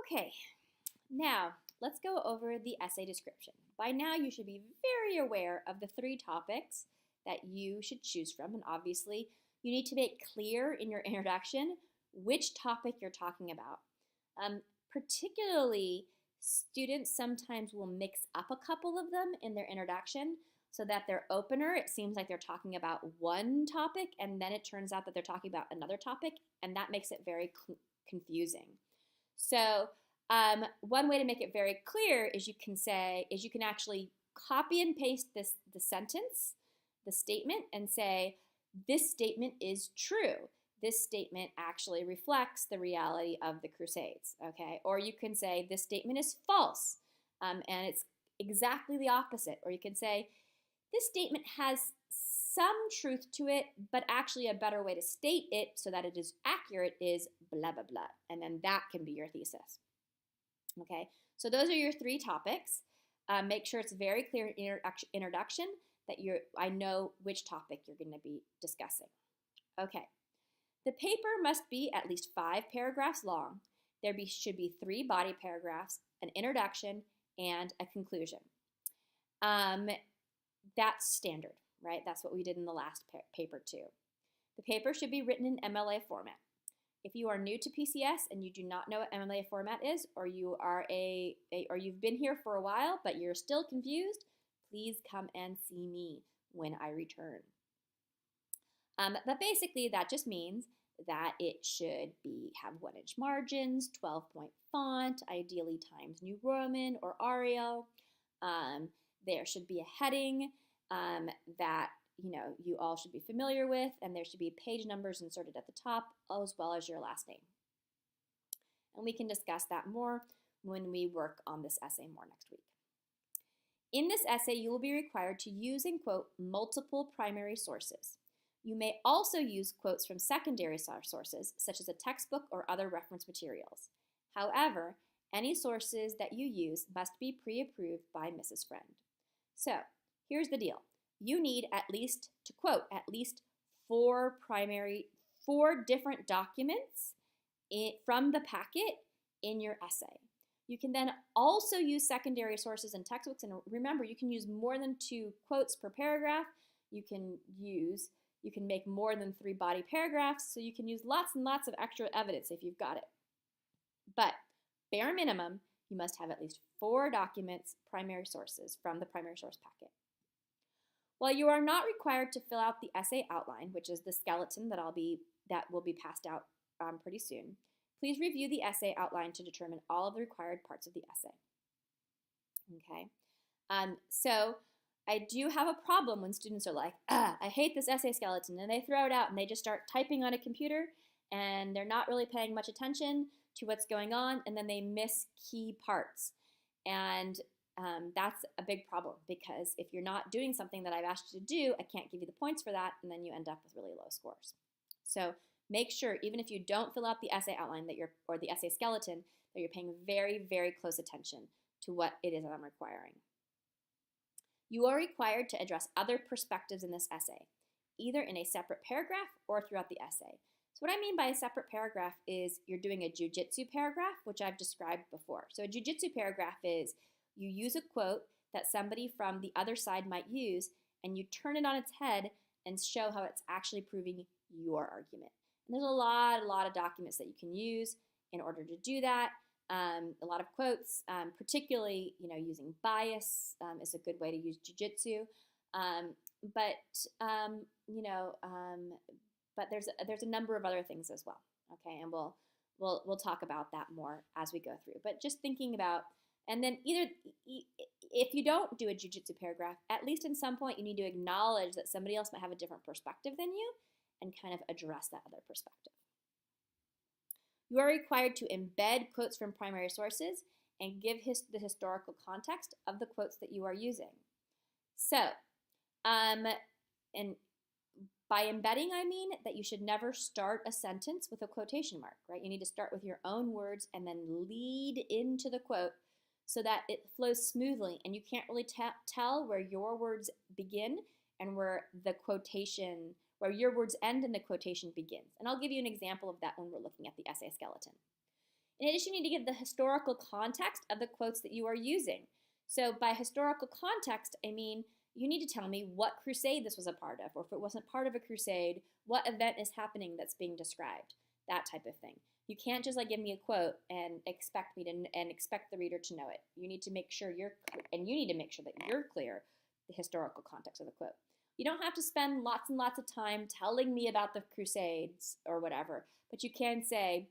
Okay, now let's go over the essay description. By now you should be very aware of the 3 topics that you should choose from, and obviously you need to make clear in your introduction which topic you're talking about. Particularly, students sometimes will mix up a couple of them in their introduction so that their opener, it seems like they're talking about one topic, and then it turns out that they're talking about another topic, and that makes it very confusing. So one way to make it very clear is you can actually copy and paste the sentence, the statement, and say, this statement is true. This statement actually reflects the reality of the Crusades, okay? Or you can say, this statement is false, and it's exactly the opposite. Or you can say, this statement has some truth to it, but actually a better way to state it so that it is accurate is blah, blah, blah. And then that can be your thesis. Okay, so those are your 3 topics. Make sure it's very clear in introduction that I know which topic you're going to be discussing. Okay, the paper must be at least 5 paragraphs long. Should be 3 body paragraphs, an introduction, and a conclusion. That's standard, right? That's what we did in the last paper too. The paper should be written in MLA format. If you are new to PCS and you do not know what MLA format is, or you've been here for a while but you're still confused, please come and see me when I return. But basically that just means that it should have 1-inch margins, 12-point font, ideally Times New Roman or Arial. There should be a heading that you all should be familiar with, and there should be page numbers inserted at the top as well as your last name. And we can discuss that more when we work on this essay more next week. In this essay, you will be required to use and quote multiple primary sources. You may also use quotes from secondary sources, such as a textbook or other reference materials. However, any sources that you use must be pre-approved by Mrs. Friend. So, here's the deal. You need at least 4 different documents from the packet in your essay. You can then also use secondary sources and textbooks, and remember, you can use more than 2 quotes per paragraph. You can make more than 3 body paragraphs, so you can use lots and lots of extra evidence if you've got it. But bare minimum, you must have at least 4 documents, primary sources, from the primary source packet. While you are not required to fill out the essay outline, which is the skeleton that will be passed out pretty soon, please review the essay outline to determine all of the required parts of the essay. Okay, so I do have a problem when students are like, I hate this essay skeleton, and they throw it out and they just start typing on a computer and they're not really paying much attention to what's going on, and then they miss key parts. And that's a big problem, because if you're not doing something that I've asked you to do, I can't give you the points for that, and then you end up with really low scores. So make sure, even if you don't fill out the essay outline or the essay skeleton, that you're paying very, very close attention to what it is that I'm requiring. You are required to address other perspectives in this essay, either in a separate paragraph or throughout the essay. So what I mean by a separate paragraph is you're doing a jujitsu paragraph, which I've described before. So a jujitsu paragraph is you use a quote that somebody from the other side might use, and you turn it on its head and show how it's actually proving your argument. And there's a lot of documents that you can use in order to do that. A lot of quotes, particularly using bias is a good way to use jujitsu. But there's a number of other things as well. Okay, and we'll talk about that more as we go through. But just thinking about. And then if you don't do a jujitsu paragraph, at least in some point you need to acknowledge that somebody else might have a different perspective than you and kind of address that other perspective. You are required to embed quotes from primary sources and give the historical context of the quotes that you are using. So, and by embedding, I mean that you should never start a sentence with a quotation mark, right? You need to start with your own words and then lead into the quote so that it flows smoothly, and you can't really tell where your words begin and where your words end and the quotation begins. And I'll give you an example of that when we're looking at the essay skeleton. In addition, you need to give the historical context of the quotes that you are using. So by historical context, I mean you need to tell me what crusade this was a part of, or if it wasn't part of a crusade, what event is happening that's being described, that type of thing. You can't just like give me a quote and expect me to and expect the reader to know it. You need to make sure you need to make sure that you're clear the historical context of the quote. You don't have to spend lots and lots of time telling me about the crusades or whatever, but you can say,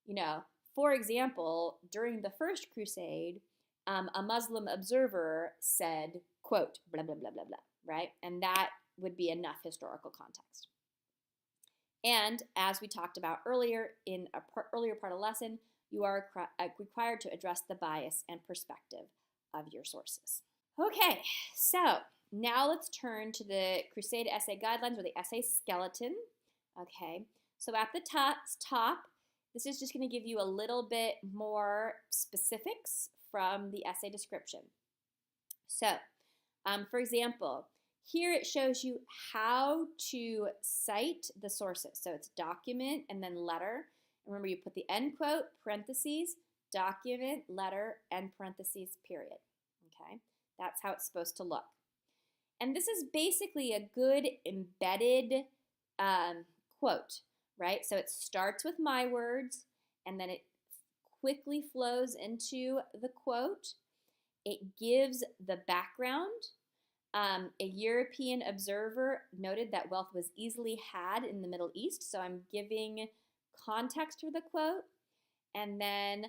you know, for example, during the first crusade, a Muslim observer said, quote, blah, blah, blah, blah, blah, right? And that would be enough historical context. And as we talked about earlier in an earlier part of the lesson, you are required to address the bias and perspective of your sources. Okay, so now let's turn to the Crusade Essay Guidelines, or the essay skeleton. Okay, so at the top, this is just going to give you a little bit more specifics from the essay description. So, for example, here it shows you how to cite the sources. So it's document and then letter. Remember, you put the end quote, parentheses, document, letter, end parentheses, period. Okay, that's how it's supposed to look. And this is basically a good embedded quote, right? So it starts with my words, and then it quickly flows into the quote. It gives the background. A European observer noted that wealth was easily had in the Middle East, so I'm giving context for the quote. And then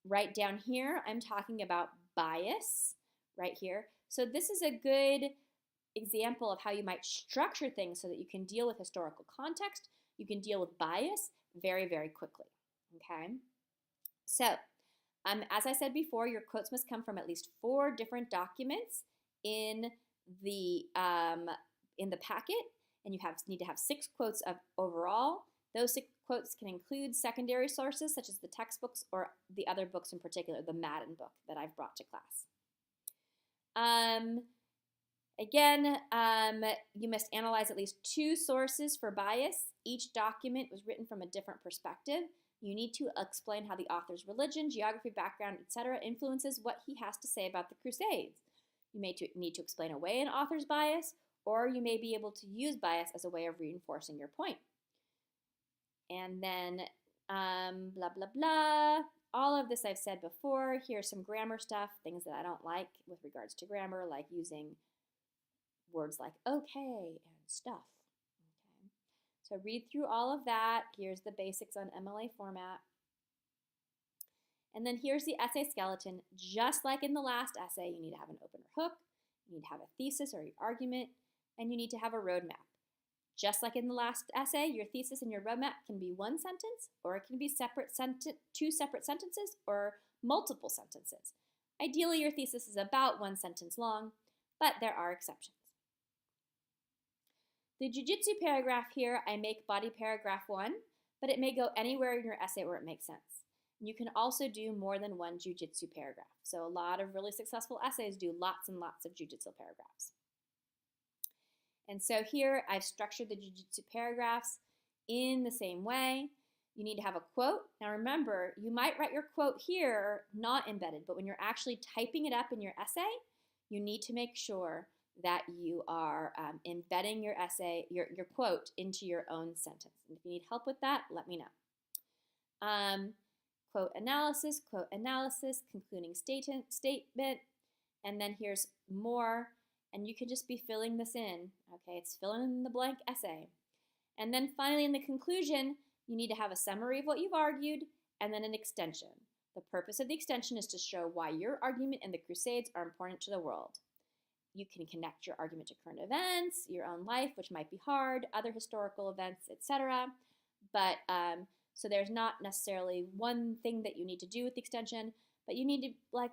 right down here, I'm talking about bias right here. So this is a good example of how you might structure things so that you can deal with historical context, you can deal with bias very, very quickly, okay? So, as I said before, your quotes must come from at least 4 different documents in the packet, and you need to have 6 quotes of overall. Those 6 quotes can include secondary sources such as the textbooks or the other books in particular, the Madden book that I've brought to class. Again, you must analyze at least 2 sources for bias. Each document was written from a different perspective. You need to explain how the author's religion, geography, background, etc. influences what he has to say about the Crusades. You may need to explain away an author's bias, or you may be able to use bias as a way of reinforcing your point. And then blah, blah, blah. All of this I've said before. Here's some grammar stuff, things that I don't like with regards to grammar, like using words like okay and stuff. Okay. So read through all of that. Here's the basics on MLA format. And then here's the essay skeleton. Just like in the last essay, you need to have an opener hook, you need to have a thesis or your argument, and you need to have a roadmap. Just like in the last essay, your thesis and your roadmap can be 1 sentence, or it can be 2 separate sentences, or multiple sentences. Ideally, your thesis is about 1 sentence long, but there are exceptions. The jujitsu paragraph here, I make body paragraph 1, but it may go anywhere in your essay where it makes sense. You can also do more than 1 jujitsu paragraph. So a lot of really successful essays do lots and lots of jujitsu paragraphs. And so here I've structured the jujitsu paragraphs in the same way. You need to have a quote. Now remember, you might write your quote here not embedded, but when you're actually typing it up in your essay, you need to make sure that you are embedding your essay, your quote into your own sentence. And if you need help with that, let me know. Quote analysis, concluding statement, and then here's more, and you can just be filling this in, okay? It's filling in the blank essay. And then finally in the conclusion, you need to have a summary of what you've argued, and then an extension. The purpose of the extension is to show why your argument and the Crusades are important to the world. You can connect your argument to current events, your own life, which might be hard, other historical events, etc. But so there's not necessarily one thing that you need to do with the extension, but you need to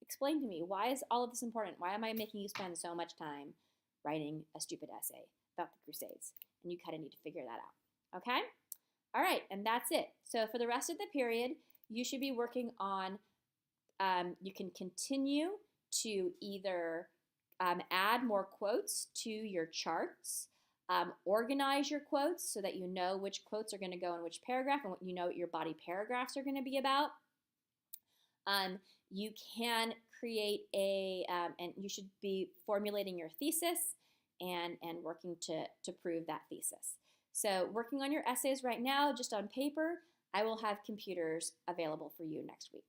explain to me, why is all of this important? Why am I making you spend so much time writing a stupid essay about the Crusades? And you kind of need to figure that out, okay? All right, and that's it. So for the rest of the period, you should be working on, you can continue to either add more quotes to your charts, organize your quotes so that you know which quotes are going to go in which paragraph and you know what your body paragraphs are going to be about. You can create and you should be formulating your thesis and working to prove that thesis. So working on your essays right now, just on paper, I will have computers available for you next week.